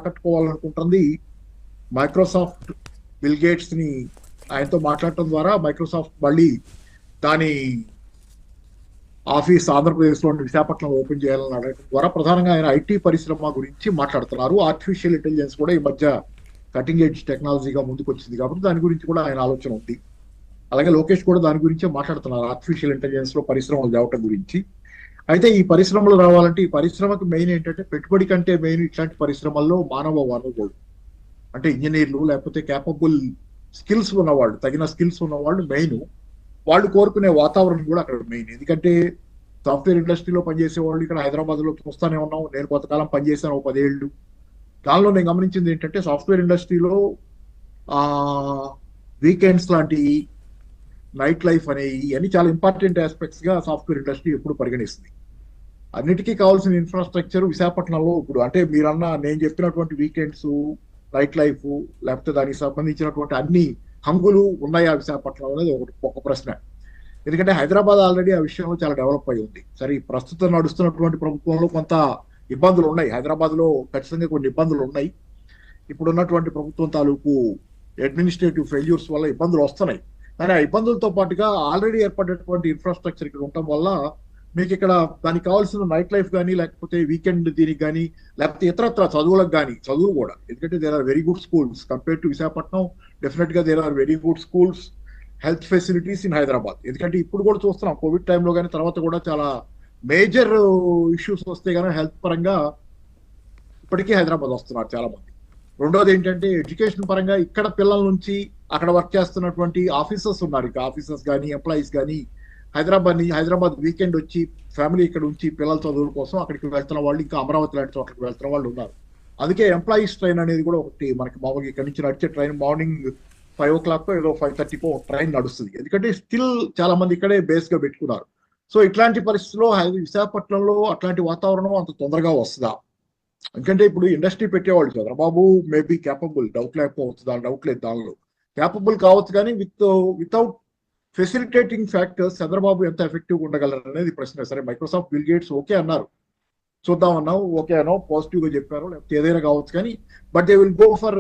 ఆకట్టుకోవాలనుకుంటుంది Microsoft. Bill gates ని ఆయనతో మాట్లాడటం ద్వారా మైక్రోసాఫ్ట్ మళ్ళీ దాని ఆఫీస్ ఆంధ్రప్రదేశ్ లోని విశాఖపట్నం ఓపెన్ చేయాలని అడగడం ద్వారా ప్రధానంగా ఆయన ఐటీ పరిశ్రమ గురించి మాట్లాడుతున్నారు. ఆర్టిఫిషియల్ ఇంటెలిజెన్స్ కూడా ఈ మధ్య కటింగ్ ఎడ్జ్ టెక్నాలజీగా ముందుకు వచ్చింది కాబట్టి దాని గురించి కూడా ఆయన ఆలోచన ఉంది. అలాగే లోకేష్ కూడా దాని గురించే మాట్లాడుతున్నారు, ఆర్టిఫిషియల్ ఇంటెలిజెన్స్ లో పరిశ్రమలు తేవటం గురించి. అయితే ఈ పరిశ్రమలు రావాలంటే ఈ పరిశ్రమకి మెయిన్ ఏంటంటే పెట్టుబడి కంటే మెయిన్ ఇట్లాంటి పరిశ్రమల్లో మానవ వనరులు, అంటే ఇంజనీర్లు లేకపోతే కేపబుల్ స్కిల్స్ ఉన్నవాళ్ళు, తగిన స్కిల్స్ ఉన్నవాళ్ళు మెయిన్. వాళ్ళు కోరుకునే వాతావరణం కూడా అక్కడ మెయిన్. ఎందుకంటే సాఫ్ట్వేర్ ఇండస్ట్రీలో పనిచేసే వాళ్ళు ఇక్కడ హైదరాబాద్ లో చూస్తానే ఉన్నాం. నేను కొంతకాలం పనిచేశాను, 10 ఏళ్ళు. దానిలో నేను గమనించింది ఏంటంటే సాఫ్ట్వేర్ ఇండస్ట్రీలో వీకెండ్స్ లాంటి నైట్ లైఫ్ అనేవి ఇవన్నీ చాలా ఇంపార్టెంట్ ఆస్పెక్ట్స్ గా సాఫ్ట్వేర్ ఇండస్ట్రీ ఎప్పుడు పరిగణిస్తుంది. అన్నిటికీ కావాల్సిన ఇన్ఫ్రాస్ట్రక్చర్ విశాఖపట్నంలో ఇప్పుడు అంటే మీరన్న నేను చెప్పినటువంటి వీకెండ్స్, నైట్ లైఫ్ లేకపోతే దానికి సంబంధించినటువంటి అన్ని హంగులు ఉన్నాయా విశాఖపట్నం అనేది ఒక ప్రశ్న. ఎందుకంటే హైదరాబాద్ ఆల్రెడీ ఆ విషయంలో చాలా డెవలప్ అయి ఉంది. సరే ప్రస్తుతం నడుస్తున్నటువంటి ప్రభుత్వంలో కొంత ఇబ్బందులు ఉన్నాయి, హైదరాబాద్ లో ఖచ్చితంగా కొన్ని ఇబ్బందులు ఉన్నాయి. ఇప్పుడున్నటువంటి ప్రభుత్వం తాలూకు అడ్మినిస్ట్రేటివ్ ఫెయిల్యూర్స్ వల్ల ఇబ్బందులు వస్తున్నాయి. కానీ ఆ ఇబ్బందులతో పాటుగా ఆల్రెడీ ఏర్పడినటువంటి ఇన్ఫ్రాస్ట్రక్చర్ ఇక్కడ ఉండటం వల్ల మీకు ఇక్కడ దానికి కావాల్సిన నైట్ లైఫ్ కానీ లేకపోతే వీకెండ్ దీనికి కానీ లేకపోతే ఇతరత్ర చదువులకు కానీ, చదువులు కూడా, ఎందుకంటే there are very good schools compare to Visakhapatnam. Definite గా there are very good schools, health facilities in Hyderabad. ఎందుకంటే ఇప్పుడు కూడా చూస్తున్నాం కోవిడ్ టైంలో కానీ తర్వాత కూడా చాలా మేజర్ ఇష్యూస్ వస్తే కానీ హెల్త్ పరంగా ఇప్పటికీ హైదరాబాద్ వస్తున్నారు చాలా మంది. రెండోది ఏంటంటే ఎడ్యుకేషన్ పరంగా ఇక్కడ పిల్లల నుంచి అక్కడ వర్క్ చేస్తున్నటువంటి ఆఫీసర్స్ ఉన్నారు, ఇక ఆఫీసర్స్ కానీ ఎంప్లాయీస్ కానీ హైదరాబాద్ వీకెండ్ వచ్చి ఫ్యామిలీ ఇక్కడ ఉంచి పిల్లల చదువుల కోసం అక్కడికి వెళ్తున్న వాళ్ళు, ఇంకా అమరావతి లాంటి చోట్లకి వెళ్తున్న వాళ్ళు ఉన్నారు. అందుకే ఎంప్లాయీస్ ట్రైన్ అనేది కూడా ఒకటి మనకి మామూలుగా ఇక్కడ నుంచి నడిచే ట్రైన్ మార్నింగ్ 5 o'clock ఏదో 5:30 ట్రైన్ నడుస్తుంది. ఎందుకంటే స్టిల్ చాలా మంది ఇక్కడే బేస్ గా పెట్టుకున్నారు. సో ఇట్లాంటి పరిస్థితుల్లో విశాఖపట్నంలో అట్లాంటి వాతావరణం అంత తొందరగా వస్తుందా? ఎందుకంటే ఇప్పుడు ఇండస్ట్రీ పెట్టేవాళ్ళు చంద్రబాబు మేబీ క్యాపబుల్, డౌట్ లేదు దానిలో క్యాపబుల్ కావచ్చు. కానీ వితౌట్ ఫెసిలిటేటింగ్ ఫ్యాక్టర్స్ చంద్రబాబు ఎంత ఎఫెక్టివ్గా ఉండగలరు అనేది ప్రశ్న. సరే మైక్రోసాఫ్ట్, బిల్ గేట్స్ ఓకే అన్నారు, చూద్దామన్నావు, ఓకే అన్నావు, పాజిటివ్ గా చెప్పారు, లేకపోతే ఏదైనా కావచ్చు. కానీ but they will go for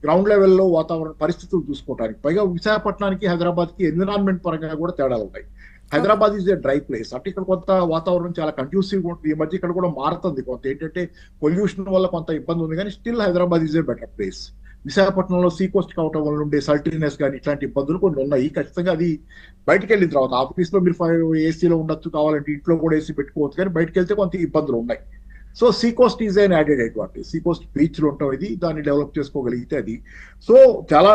ground లెవెల్లో వాతావరణ పరిస్థితులు చూసుకోవడానికి. పైగా విశాఖపట్నానికి హైదరాబాద్ కి ఎన్విరాన్మెంట్ పరంగా కూడా తేడాలు ఉన్నాయి. Hyderabad is a dry place, అంటే ఇక్కడ కొంత వాతావరణం చాలా కండ్యూసివ్ ఉంటుంది. ఈ మధ్య ఇక్కడ కూడా మారుతుంది కొంత, ఏంటంటే పొల్యూషన్ వల్ల కొంత ఇబ్బంది ఉంది. కానీ still Hyderabad is a better place. విశాఖపట్నంలో సీ కోస్ట్ కావటం వల్ల ఉండే సల్టీనెస్ కానీ ఇట్లాంటి ఇబ్బందులు కొన్ని ఉన్నాయి. ఖచ్చితంగా అది బయటకు వెళ్ళిన తర్వాత ఆఫీస్ లో మీరు ఏసీలో ఉండొచ్చు, కావాలంటే ఇంట్లో కూడా ఏసీ పెట్టుకోవచ్చు. కానీ బయటకు వెళ్తే కొంత ఇబ్బందులు ఉన్నాయి. So sea coast is an added advantage. Sea coast బీచ్లు ఉంటాం, ఇది దాన్ని డెవలప్ చేసుకోగలిగితే అది. సో చాలా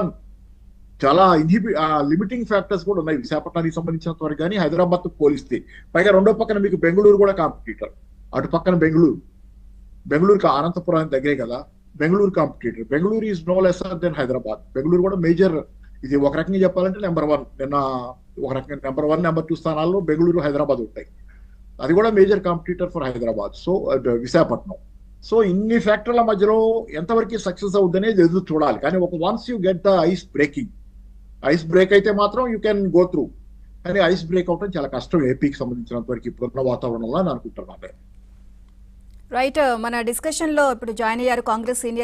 చాలా లిమిటింగ్ ఫ్యాక్టర్స్ కూడా ఉన్నాయి విశాఖపట్నానికి సంబంధించినంత వరకు. కానీ హైదరాబాద్ తో పోలిస్తే పైగా రెండో పక్కన మీకు బెంగళూరు కూడా కాంపిటీటర్. అటు పక్కన బెంగళూరుకి అనంతపురం దగ్గరే కదా, Bengaluru competitor. Bengaluru is no lesser than Hyderabad. Bengaluru కూడా మేజర్, ఇది ఒక రకంగా చెప్పాలంటే నెంబర్ 1. నిన్న ఒక రకంగా నెంబర్ 1, నెంబర్ 2 స్థానాల్లో బెంగళూరు, హైదరాబాద్ ఉంటాయి. అది కూడా major competitor for Hyderabad. So Visakhapatnam. So ఇన్ని ఫ్యాక్టర్ల మధ్యలో ఎంతవరకు సక్సెస్ అవుతుందనేది ఎదురు చూడాలి. కానీ once you get the ice break అయితే మాత్రం యూ కెన్ గో త్రూ. కానీ ఐస్ బ్రేక్ అవటం చాలా కష్టం ఏపీకి సంబంధించినంత వరకు ఇప్పుడున్న వాతావరణంలో అని అనుకుంటున్నాను. రైట్. మన డిస్కషన్ లో ఇప్పుడు జాయిన్ అయ్యారు కాంగ్రెస్ సీనియర్